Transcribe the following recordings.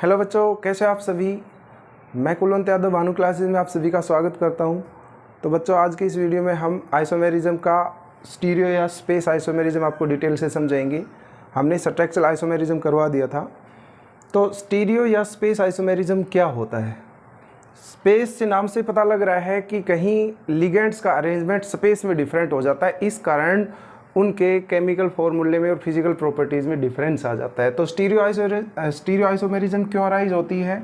Hello बच्चों, कैसे आप सभी। मैं कुलवंत यादव भानु क्लासेस में आप सभी का स्वागत करता हूं। तो बच्चों, आज की इस वीडियो में हम आइसोमेरिज्म का स्टीरियो या स्पेस आइसोमेरिज्म आपको डिटेल से समझाएंगे। हमने स्ट्रक्चरल आइसोमेरिज्म करवा दिया था। तो स्टीरियो या स्पेस आइसोमेरिज्म क्या होता है। स्पेस से नाम से पता लग रहा है कि कहीं लिगेंड्स का अरेंजमेंट स्पेस में डिफरेंट हो जाता है, इस कारण उनके केमिकल फॉर्मूले में और फिजिकल प्रॉपर्टीज़ में डिफरेंस आ जाता है। तो स्टीरियो आइसोमेरिज्म क्यों अराइज होती है।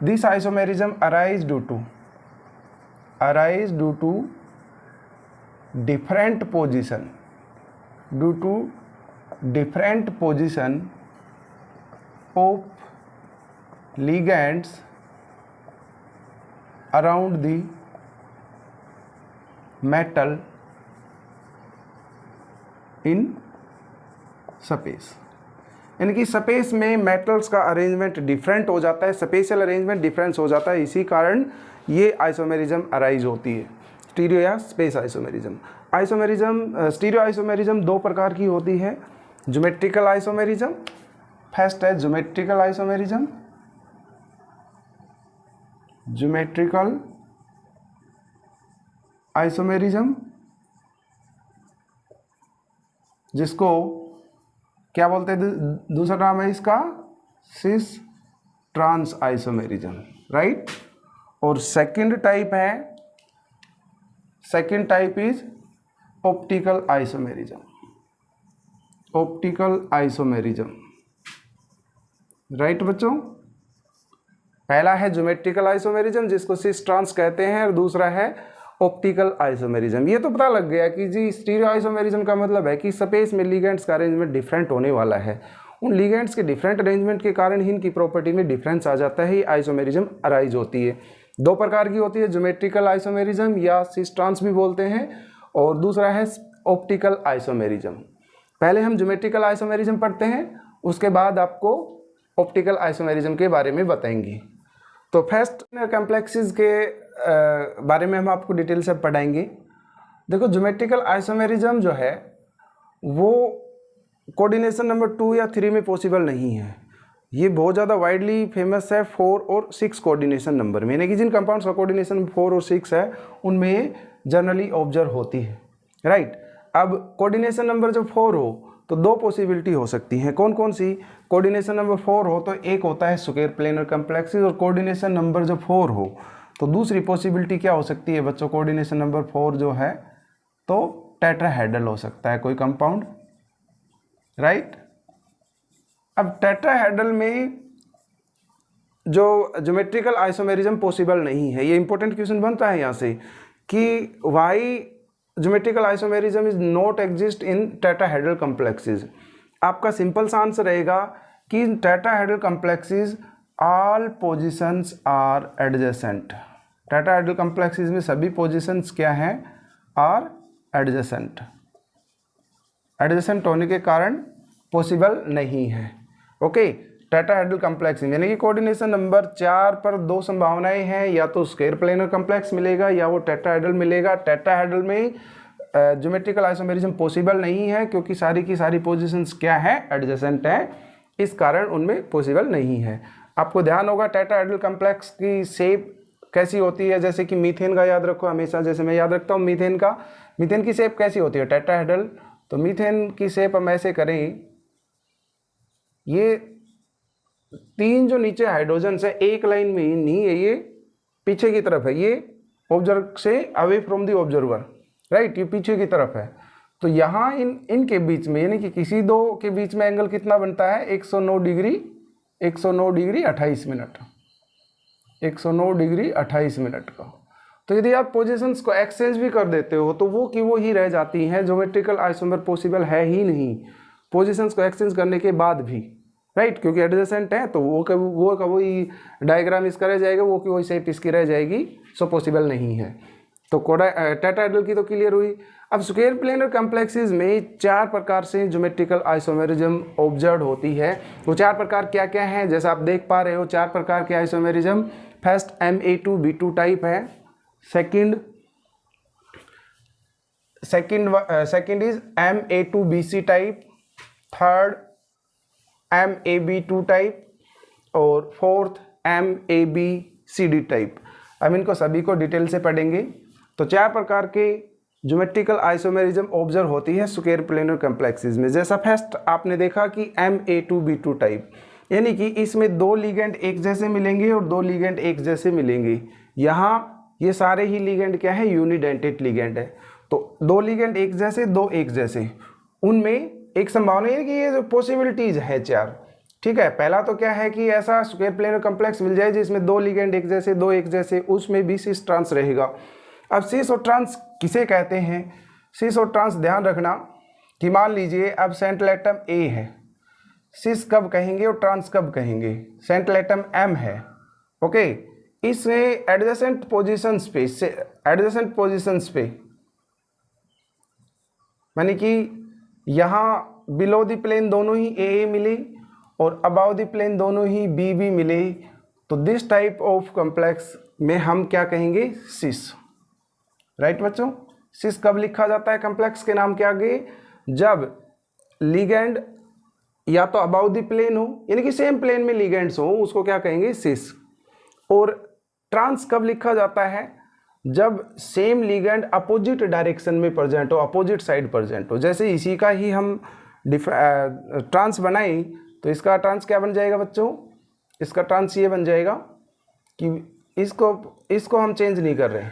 This isomerism arise due to different position of ligands around the metal in space। यानी कि स्पेस में मेटल्स का अरेंजमेंट डिफरेंट हो जाता है, स्पेशल अरेंजमेंट डिफरेंस हो जाता है, इसी कारण ये आइसोमेरिज्म अराइज होती है, स्टीरियो या स्पेस आइसोमेरिज्म। स्टीरियो आइसोमेरिज्म दो प्रकार की होती है। ज्योमेट्रिकल आइसोमेरिज्म, फर्स्ट है ज्योमेट्रिकल आइसोमेरिज्म, जिसको क्या बोलते हैं, दूसरा नाम है इसका सिस ट्रांस आइसोमेरिज्म, राइट। और second type is optical isomerism, right बच्चों। पहला है ज्योमेट्रिकल आइसोमेरिज्म, जिसको सिस ट्रांस कहते हैं, और दूसरा है ऑप्टिकल आइसोमेरिज्म। ये तो पता लग गया कि जी स्टीरियो आइसोमेरिज्म का मतलब है कि स्पेस में लिगेंड्स का अरेंजमेंट डिफरेंट होने वाला है। उन लिगेंड्स के डिफरेंट अरेंजमेंट के कारण ही इनकी प्रॉपर्टी में डिफरेंस आ जाता है, ये आइसोमेरिज्म अराइज होती है। दो प्रकार की होती है, ज्योमेट्रिकल आइसोमेरिज्म या सिस ट्रांस भी बोलते हैं, और दूसरा है ऑप्टिकल आइसोमेरिज्म। पहले हम ज्योमेट्रिकल आइसोमेरिज्म पढ़ते हैं, उसके बाद आपको ऑप्टिकल आइसोमेरिज्म के बारे में बताएंगे। तो फर्स्ट कॉम्प्लेक्सेस के बारे में हम आपको डिटेल से पढ़ाएंगे। देखो, ज्योमेट्रिकल आइसोमेरिज्म जो है वो कोऑर्डिनेशन नंबर 2 या 3 में पॉसिबल नहीं है। ये बहुत ज़्यादा वाइडली फेमस है 4 और 6 कोऑर्डिनेशन नंबर में, यानी कि जिन कंपाउंड्स का कोऑर्डिनेशन 4 और 6 है उनमें जनरली ऑब्जर्व होती है, राइट। अब कोऑर्डिनेशन नंबर जब 4 हो तो दो पॉसिबिलिटी हो सकती हैं। कौन कौन सी। कोऑर्डिनेशन नंबर 4 हो तो एक होता है स्क्वायर प्लेनर कॉम्प्लेक्सेस, और कोऑर्डिनेशन नंबर जब 4 हो तो दूसरी पॉसिबिलिटी क्या हो सकती है बच्चों। कोऑर्डिनेशन नंबर 4 जो है तो टेट्राहेड्रल हो सकता है कोई कंपाउंड, राइट। अब टेट्राहेड्रल में जो ज्योमेट्रिकल आइसोमेरिज्म पॉसिबल नहीं है, ये इंपॉर्टेंट क्वेश्चन बनता है यहाँ से कि why geometrical isomerism is not exist in tetrahedral complexes. आपका सिंपल सा आंसर रहेगा कि in tetrahedral complexes all positions are adjacent. Tetrahedral complexes में सभी पोजीशंस क्या हैं, आर एडजेसेंट होने के कारण पॉसिबल नहीं है, ओके। टेट्राहेड्रल कॉम्प्लेक्स यानी कि कोऑर्डिनेशन नंबर 4 पर दो संभावनाएं हैं, या तो स्क्वायर प्लेनर कॉम्प्लेक्स मिलेगा या वो टेट्राहेड्रल मिलेगा। टेट्राहेड्रल में ज्योमेट्रिकल आइसोमेरिज्म पॉसिबल नहीं है, क्योंकि सारी की सारी पोजीशंस क्या है, एडजेसेंट है, इस कारण उनमें पॉसिबल नहीं है। आपको ध्यान होगा टेट्राहेड्रल कॉम्प्लेक्स की शेप कैसी होती है, जैसे कि मीथेन का याद रखो हमेशा, जैसे मैं याद रखता हूँ मीथेन की शेप कैसी होती है, टेट्राहेड्रल। तो मीथेन की शेप हम ऐसे करें, ये 3 जो नीचे हाइड्रोजन है एक लाइन में ही नहीं है, ये पीछे की तरफ है, ये ऑब्जर्वर से away from the observer, right, ये पीछे की तरफ है। तो यहाँ इनके बीच में यानी कि किसी दो के बीच में एंगल कितना बनता है, 109 डिग्री 28 मिनट, 109 डिग्री 28 मिनट का। तो यदि आप पोजीशंस को एक्सचेंज भी कर देते हो तो वो की वो ही रह जाती हैं। ज्योमेट्रिकल आइसोमर पॉसिबल है ही नहीं पोजीशंस को एक्सचेंज करने के बाद भी, राइट, क्योंकि एडजेसेंट है। तो वो का वही डायग्राम इसका रह जाएगा, वो की वही शेप इसकी रह जाएगी, सो पॉसिबल नहीं है। तो टेट्राहेड्रल की तो क्लियर हुई। अब स्क्वायर प्लेनर कॉम्प्लेक्सेस में 4 प्रकार से ज्योमेट्रिकल आइसोमेरिज्म ऑब्जर्व होती है। वो 4 प्रकार क्या क्या हैं, जैसा आप देख पा रहे हो 4 प्रकार के आइसोमेरिज्म। फर्स्ट Ma2B2 टाइप है, second is Ma2BC type, third MAB2 type, और फोर्थ MABCD टाइप। हम इनको सभी को डिटेल से पढ़ेंगे। तो 4 प्रकार के ज्योमेट्रिकल आइसोमेरिज्म ऑब्जर्व होती है स्क्वायर प्लेनर कॉम्प्लेक्सेस में। जैसा फर्स्ट आपने देखा कि MA2B2 टाइप, यानी कि इसमें 2 लिगेंड एक जैसे मिलेंगे और 2 लिगेंड एक जैसे मिलेंगे। यहाँ ये सारे ही लिगेंड क्या है, यूनिडेंटेड लिगेंड है। तो 2 लिगेंड एक जैसे, 2 एक जैसे, उनमें एक संभावना है कि ये जो पॉसिबिलिटीज है 4, ठीक है। पहला तो क्या है कि ऐसा स्क्वायर प्लेनर कॉम्प्लेक्स मिल जाए जिसमें 2 लिगेंड एक जैसे, 2 एक जैसे, उसमें भी सिस ट्रांस रहेगा। अब सिस और ट्रांस किसे कहते हैं? सिस और ट्रांस ध्यान रखना कि मान लीजिए अब सेंट्रल एटम A है, सिस कब कहेंगे और ट्रांस कब कहेंगे? सेंट्रल एटम M है, ओके। इसमें एडजेसेंट पोजीशंस पे मानी कि यहाँ बिलो द प्लेन दोनों ही AA मिले और अबाव द प्लेन दोनों ही BB मिले, तो दिस टाइप ऑफ कॉम्प्लेक्स में हम क्या कहेंगे? सिस। राइट बच्चों, सिस कब लिखा जाता है कॉम्प्लेक्स के नाम के आगे? जब लिगेंड या तो अबाव द प्लेन हो, यानी कि सेम प्लेन में लिगेंड्स हो, उसको क्या कहेंगे? सिस। और ट्रांस कब लिखा जाता है? जब सेम लिगेंड अपोजिट डायरेक्शन में प्रेजेंट हो, अपोजिट साइड प्रेजेंट हो। जैसे इसी का ही हम ट्रांस बनाई, तो इसका ट्रांस क्या बन जाएगा बच्चों? इसका ट्रांस ये बन जाएगा कि इसको हम चेंज नहीं कर रहे,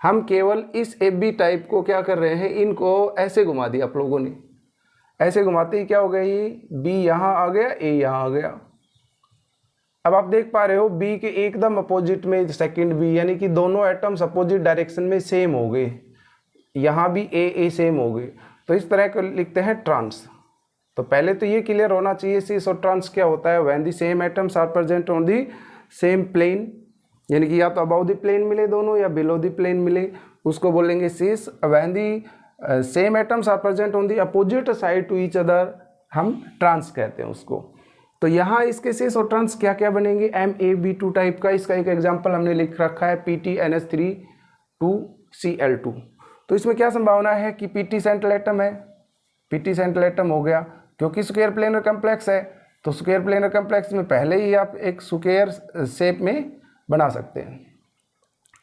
हम केवल इस AB टाइप को क्या कर रहे हैं, इनको ऐसे घुमा दिया आप लोगों ने। ऐसे घुमाते ही क्या हो गया, ये B यहाँ आ गया, A यहाँ आ गया। अब आप देख पा रहे हो B के एकदम अपोजिट में सेकंड B, यानी कि दोनों एटम्स अपोजिट डायरेक्शन में सेम हो गए, यहाँ भी A सेम हो गए, तो इस तरह को लिखते हैं ट्रांस। तो पहले तो ये क्लियर होना चाहिए सिस और ट्रांस क्या होता है। When the same atoms are present on the same plane, यानी कि या तो अबाव द प्लेन मिले दोनों या बिलो द प्लेन मिले, उसको बोलेंगे cis. When the same atoms are present on the opposite side to each other, हम ट्रांस कहते हैं उसको। तो यहाँ इसके सिस और ट्रांस क्या क्या बनेंगे? MAB2 टाइप का, इसका एक एग्जांपल हमने लिख रखा है PTNS3 2Cl2। तो इसमें क्या संभावना है कि PT सेंट्रल एटम है, PT सेंट्रल एटम हो गया, क्योंकि स्क्वायर प्लेनर कॉम्प्लेक्स है। तो स्क्वायर प्लेनर कॉम्प्लेक्स में पहले ही आप एक स्क्वायर शेप में बना सकते हैं।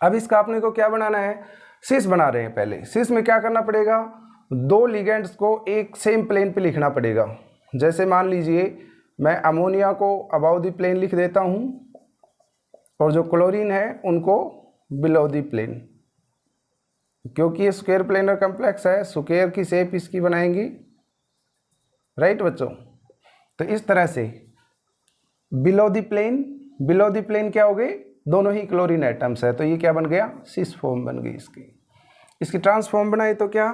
अब इसका अपने को क्या बनाना है? सिस बना रहे हैं। पहले सिस में क्या करना पड़ेगा? 2 लिगेंड्स को एक सेम प्लेन पे लिखना पड़ेगा। जैसे मान लीजिए मैं अमोनिया को अबाव द प्लेन लिख देता हूँ और जो क्लोरीन है उनको बिलो द प्लेन, क्योंकि ये स्क्वायर प्लेनर कॉम्प्लेक्स है, स्क्वायर की शेप इसकी बनाएंगी। राइट बच्चों, तो इस तरह से बिलो द प्लेन क्या हो गए? दोनों ही क्लोरीन एटम्स है, तो ये क्या बन गया? सिस फॉर्म बन गई इसकी ट्रांसफॉर्म बनाई। तो क्या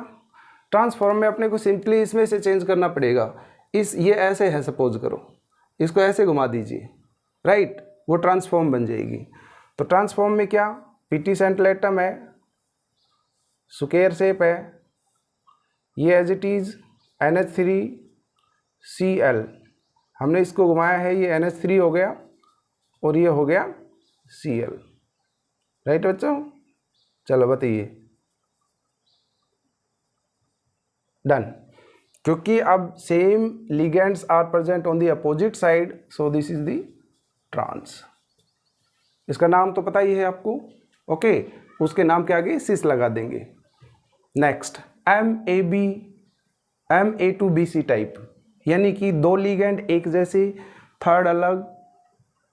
ट्रांसफॉर्म में अपने को सिंपली इसमें से चेंज करना पड़ेगा। ये ऐसे है, सपोज करो इसको ऐसे घुमा दीजिए, राइट, वो ट्रांसफॉर्म बन जाएगी। तो ट्रांसफॉर्म में क्या? PT सेंट्रल एटम है, स्क्वायर शेप है, ये एज इट इज NH3Cl, हमने इसको घुमाया है, ये NH3 हो गया और ये हो गया Cl। राइट बच्चों, चलो बताइए, डन। क्योंकि अब same ligands are present on the opposite side, so this is the trans. इसका नाम तो पता ही है आपको, ओके। उसके नाम के आगे सिस लगा देंगे। नेक्स्ट MA2BC टाइप, यानी कि 2 लिगेंड एक जैसे, थर्ड अलग,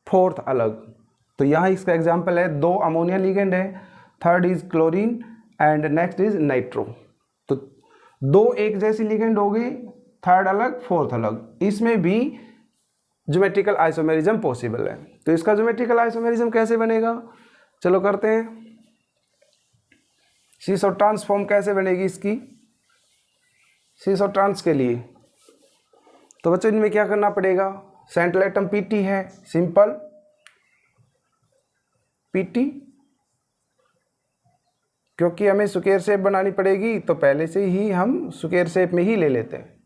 फोर्थ अलग। तो यहाँ इसका एग्जांपल है, 2 अमोनिया लिगेंड है, third is chlorine and next is nitro. तो 2 एक जैसी लिगेंड हो गई, थर्ड अलग, फोर्थ अलग। इसमें भी ज्योमेट्रिकल आइसोमेरिज्म पॉसिबल है। तो इसका ज्योमेट्रिकल आइसोमेरिज्म कैसे बनेगा? चलो करते हैं। सिस और ट्रांस फॉर्म कैसे बनेगी इसकी? सिस और ट्रांस के लिए तो बच्चों इनमें क्या करना पड़ेगा? सेंट्रल एटम PT है, सिंपल PT, क्योंकि हमें स्क्वायर शेप बनानी पड़ेगी तो पहले से ही हम स्क्वायर शेप में ही ले लेते हैं।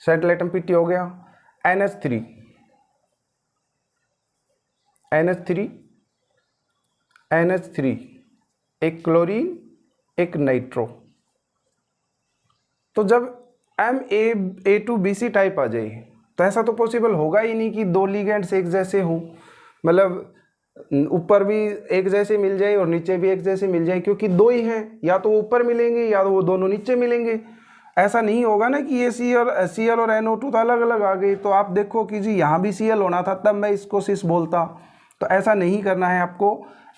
सेंट्रल एटम PT हो गया। NH3 एक क्लोरीन एक नाइट्रो। तो जब MA2BC टाइप आ जाए तो ऐसा तो पॉसिबल होगा ही नहीं कि दो लिगेंड्स एक जैसे हों, मतलब ऊपर भी एक जैसे मिल जाए और नीचे भी एक जैसे मिल जाए, क्योंकि दो ही हैं, या तो ऊपर मिलेंगे या तो वो दोनों नीचे मिलेंगे। ऐसा नहीं होगा ना कि ये Cl और NO2 तो अलग अलग आ गई। तो आप देखो कि जी यहाँ भी Cl होना था तब मैं इसको सिस बोलता। तो ऐसा नहीं करना है आपको।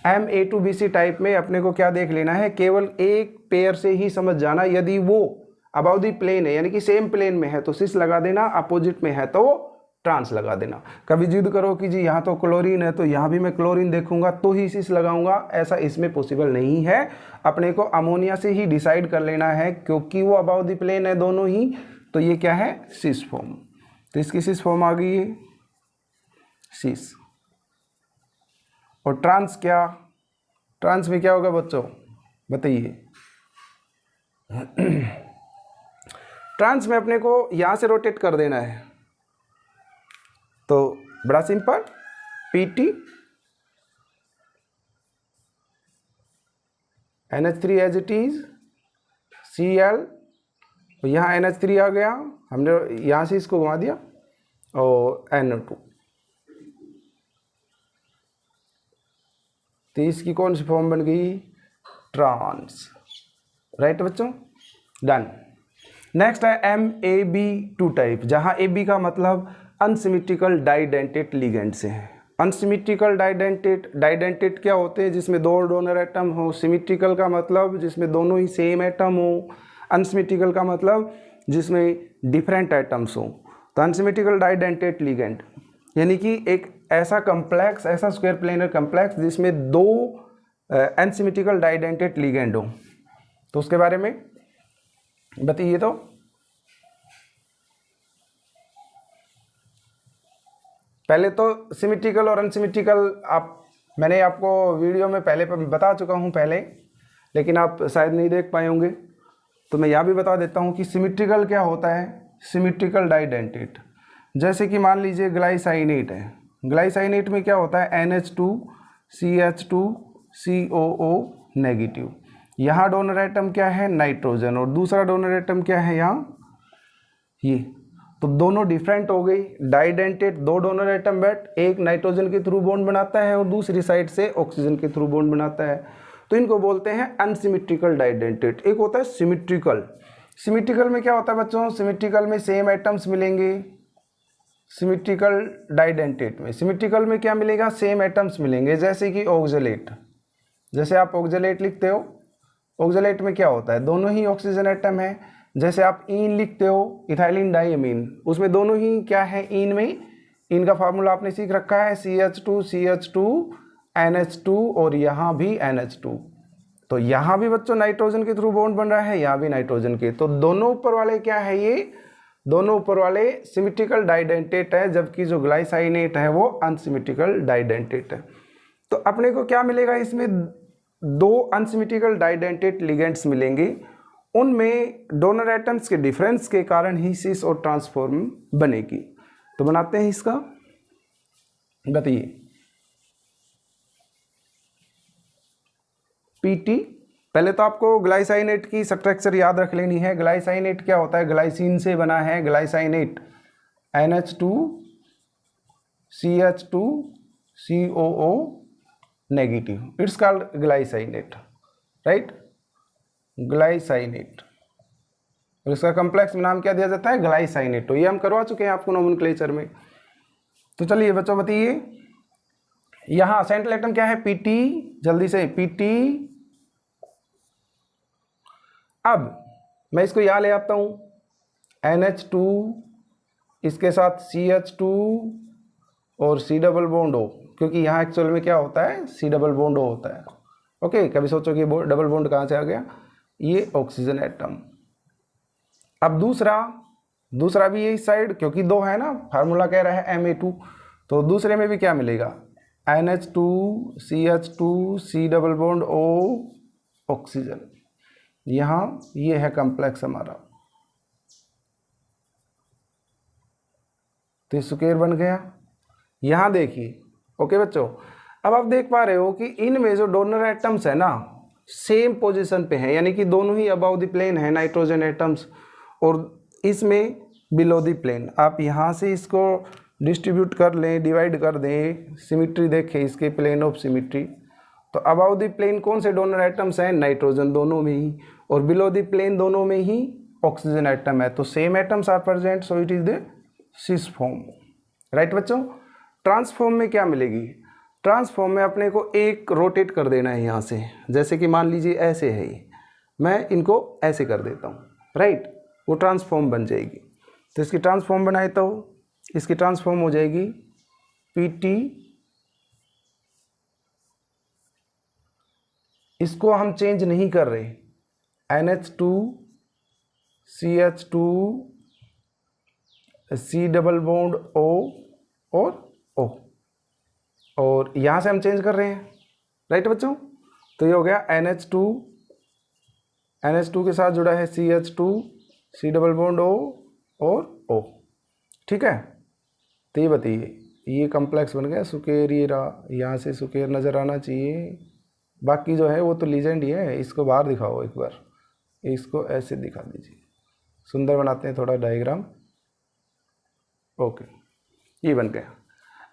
Ma2Bc टाइप में अपने को क्या देख लेना है, केवल एक पेयर से ही समझ जाना। यदि वो अबाउ द प्लेन है यानी कि सेम प्लेन में है तो सिस लगा देना, अपोजिट में है तो ट्रांस लगा देना। कभी जिद करो कि जी यहाँ तो क्लोरीन है तो यहाँ भी मैं क्लोरीन देखूंगा तो ही सिस लगाऊंगा, ऐसा इसमें पॉसिबल नहीं है। अपने को अमोनिया से ही डिसाइड कर लेना है, क्योंकि वो अबाउ द प्लेन है दोनों ही। तो ये क्या है, सिस फॉर्म। तो इसकी सिस फॉर्म आ गई है सिस। और ट्रांस क्या, ट्रांस में क्या होगा बच्चों बताइए। ट्रांस में अपने को यहाँ से रोटेट कर देना है, तो बड़ा simple, PT NH3 as it is, Cl, तो यहाँ NH3 आ गया, हमने यहाँ से इसको घुमा दिया, और NO2। तो इसकी कौन सी फॉर्म बन गई, ट्रांस। राइट बच्चों, डन। नेक्स्ट है MAB2 टाइप, जहाँ AB का मतलब अनसिमेट्रिकल डाइडेंटेट लिगेंड से है। अनसिमेट्रिकल डाइडेंटेट क्या होते हैं, जिसमें दो डोनर एटम हो। सिमेट्रिकल का मतलब जिसमें दोनों ही सेम एटम हो। अनसिमेट्रिकल का मतलब जिसमें डिफरेंट एटम्स हो। तो अनसिमेट्रिकल डाइडेंटेट लिगेंड यानी कि एक ऐसा कम्प्लेक्स, ऐसा स्क्वायर प्लेनर कम्प्लेक्स जिसमें दो अनसिमेट्रिकल डाइडेंटेट लिगेंड हो। तो उसके बारे में बताइए। तो पहले तो सिमेट्रिकल और अनसिमेट्रिकल मैंने आपको वीडियो में पहले बता चुका हूँ पहले, लेकिन आप शायद नहीं देख पाए होंगे, तो मैं यहाँ भी बता देता हूँ कि सिमेट्रिकल क्या होता है। सिमेट्रिकल डाइडेंटेट, जैसे कि मान लीजिए ग्लाइसाइनेट है। ग्लाइसाइनेट में क्या होता है, NH2 CH2 COO नेगेटिव। यहाँ डोनर एटम क्या है, नाइट्रोजन, और दूसरा डोनर एटम क्या है यहाँ, ये। तो दोनों डिफरेंट हो गई। डाइडेंटेट, दो डोनर एटम बैठ, एक नाइट्रोजन के थ्रू बॉन्ड बनाता है और दूसरी साइड से ऑक्सीजन के थ्रू बॉन्ड बनाता है। तो इनको बोलते हैं अनसिमेट्रिकल डाइडेंटेट। एक होता है सिमेट्रिकल। सिमेट्रिकल में क्या होता है बच्चों, सिमेट्रिकल में सेम एटम्स मिलेंगे। सिमेट्रिकल डाइडेंटेट में, सिमेट्रिकल में क्या मिलेगा, सेम एटम्स मिलेंगे। जैसे कि ऑक्जेलेट, जैसे आप ऑक्जेलेट लिखते हो, ऑक्जेलेट में क्या होता है, दोनों ही ऑक्सीजन एटम है। जैसे आप ईन लिखते हो, इथाइलिन डाइअमीन, उसमें दोनों ही क्या है, ईन में। ईन का फार्मूला आपने सीख रखा है, CH2 NH2, और यहाँ भी NH2। तो यहाँ भी बच्चों नाइट्रोजन के थ्रू बॉन्ड बन रहा है, यहाँ भी नाइट्रोजन के। तो दोनों ऊपर वाले क्या है, ये दोनों ऊपर वाले सिमेट्रिकल डाइडेंटेट है, जबकि जो ग्लाइसाइनेट है वो अनसिमेट्रिकल डाइडेंटेट है। तो अपने को क्या मिलेगा, इसमें दो अनसिमेट्रिकल डाइडेंटेट लिगेंड्स मिलेंगे। उनमें डोनर एटम्स के डिफरेंस के कारण ही सिस और ट्रांसफॉर्म बनेगी। तो बनाते हैं इसका, बताइए। PT, पहले तो आपको ग्लाइसाइनेट की स्ट्रक्चर याद रख लेनी है। ग्लाइसाइनेट क्या होता है, ग्लाइसिन से बना है glycinate. NH2 CH2 COO negative, it's called glycinate, right, glycinate. और इसका कॉम्प्लेक्स नाम क्या दिया जाता है, ग्लाइसाइनेट। तो ये हम करवा चुके हैं आपको नोमेनक्लेचर में। तो चलिए बच्चों बताइए, यहाँ सेंट्रल एटम क्या है, PT, जल्दी से PT। अब मैं इसको यहाँ ले आता हूँ, NH2, इसके साथ CH2 और C डबल बॉन्ड O, क्योंकि यहाँ एक्चुअल में क्या होता है, C डबल बॉन्ड O होता है। ओके, कभी सोचो कि डबल बॉन्ड कहाँ से आ गया, ये ऑक्सीजन एटम। अब दूसरा भी यही साइड, क्योंकि दो है ना, फार्मूला कह रहा है Ma2, तो दूसरे में भी क्या मिलेगा, NH2 CH2 C double bond O oxygen. यहाँ ये है कॉम्प्लेक्स हमारा, तो स्क्वायर बन गया। यहाँ देखिए, ओके बच्चों, अब आप देख पा रहे हो कि इनमें जो डोनर एटम्स है ना, सेम पोजीशन पे है, यानी कि दोनों ही अबाउ द प्लेन है नाइट्रोजन एटम्स। और इसमें बिलो द प्लेन। आप यहाँ से इसको डिस्ट्रीब्यूट कर लें, डिवाइड कर दें, सिमिट्री देखें इसके, प्लेन ऑफ सिमिट्री। तो अबाउ द प्लेन कौन से डोनर एटम्स हैं? नाइट्रोजन दोनों में ही, और बिलो द प्लेन दोनों में ही ऑक्सीजन एटम है। तो same atoms are present, so it is the cis form. Right बच्चों। ट्रांसफॉर्म में क्या मिलेगी? ट्रांसफॉर्म में अपने को एक रोटेट कर देना है यहाँ से, जैसे कि मान लीजिए ऐसे है ये, मैं इनको ऐसे कर देता हूँ, राइट, वो ट्रांसफॉर्म बन जाएगी। तो इसकी ट्रांसफॉर्म बनाए तो इसकी ट्रांसफॉर्म हो जाएगी PT, इसको हम चेंज नहीं कर रहे, NH2 CH2 C double bond O और O, और यहाँ से हम चेंज कर रहे हैं, राइट बच्चों। तो ये हो गया NH2 के साथ जुड़ा है CH2 C double bond O और O, ठीक है। तो ये बताइए, ये कॉम्प्लेक्स बन गया, सुकेर, ये रहा, यहाँ से सुकेर नज़र आना चाहिए, बाकी जो है वो तो लीजेंड ही है। इसको बाहर दिखाओ एक बार, इसको ऐसे दिखा दीजिए, सुंदर बनाते हैं थोड़ा डायग्राम। ओके, ये बन गया।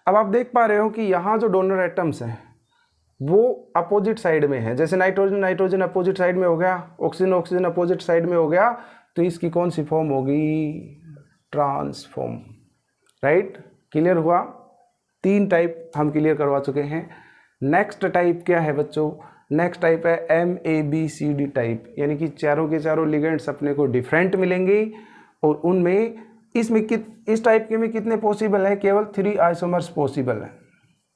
अब आप देख पा रहे हो कि यहाँ जो डोनर एटम्स हैं वो अपोजिट साइड में है, जैसे नाइट्रोजन अपोजिट साइड में हो गया, ऑक्सीजन अपोजिट साइड में हो गया, तो इसकी कौन सी फॉर्म होगी? ट्रांसफॉर्म। राइट, क्लियर हुआ? 3 टाइप हम क्लियर करवा चुके हैं। नेक्स्ट टाइप क्या है बच्चों? नेक्स्ट टाइप है MABCD टाइप, यानी कि चारों के चारों लिगेंड्स अपने को डिफरेंट मिलेंगे, और उनमें इस टाइप के में कितने पॉसिबल है? केवल 3 आइसोमर्स पॉसिबल है,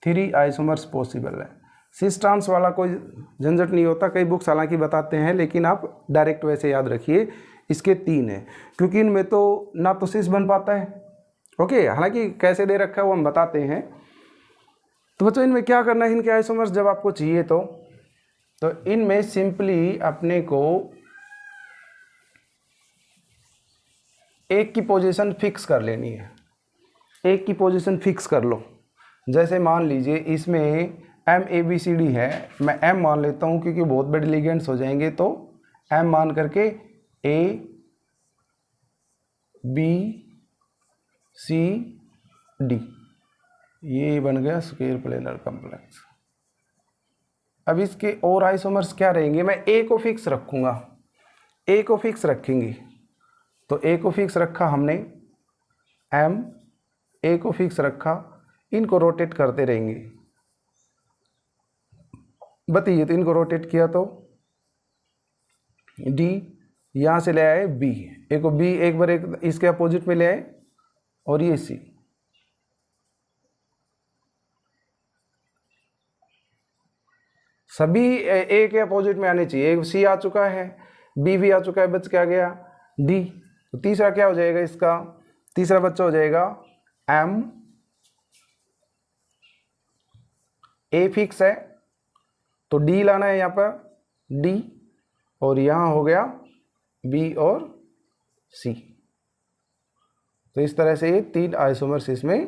3 आइसोमर्स पॉसिबल है। सिस ट्रांस वाला कोई झंझट नहीं होता, कई बुक्स हालांकि बताते हैं, लेकिन आप डायरेक्ट वैसे याद रखिए, इसके 3 हैं, क्योंकि इनमें तो ना तो सिस बन पाता है, ओके, हालांकि कैसे दे रखा है वो हम बताते हैं। तो बच्चों इनमें क्या करना है, इनके आइसोमर्स जब आपको चाहिए तो इनमें सिंपली अपने को एक की पोजीशन फिक्स कर लेनी है, एक की पोजीशन फिक्स कर लो। जैसे मान लीजिए इसमें MABCD है, मैं M मान लेता हूँ क्योंकि बहुत बड़े लिगेंड्स हो जाएंगे, तो M मान करके A B C D, ये बन गया स्क्वायर प्लेनर कॉम्प्लेक्स। अब इसके और आइसोमर्स क्या रहेंगे? मैं A को फिक्स रखूँगा, A को फिक्स रखेंगे, तो A को फिक्स रखा हमने, M, A को फिक्स रखा, इनको रोटेट करते रहेंगे। बताइए, तो इनको रोटेट किया तो D, यहाँ से ले आए B, एक को B एक बार एक इसके अपोजिट में ले आए, और ये C, सभी A के अपोजिट में आने चाहिए। C आ चुका है, B भी आ चुका है, बच क्या गया? D। तो तीसरा क्या हो जाएगा इसका? तीसरा बच्चा हो जाएगा M, A फिक्स है तो D लाना है यहाँ पर, D, और यहाँ हो गया B और C। तो इस तरह से ये 3 आइसोमर्स इसमें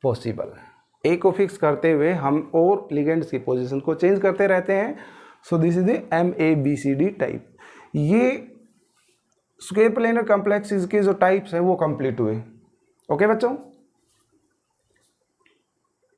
पॉसिबल है। A को फिक्स करते हुए हम और लिगेंड्स की पोजीशन को चेंज करते रहते हैं। सो this is the MABCD type. ये स्क्वायर प्लेनर कॉम्प्लेक्सेस के जो टाइप्स हैं वो कंप्लीट हुए। ओके बच्चों।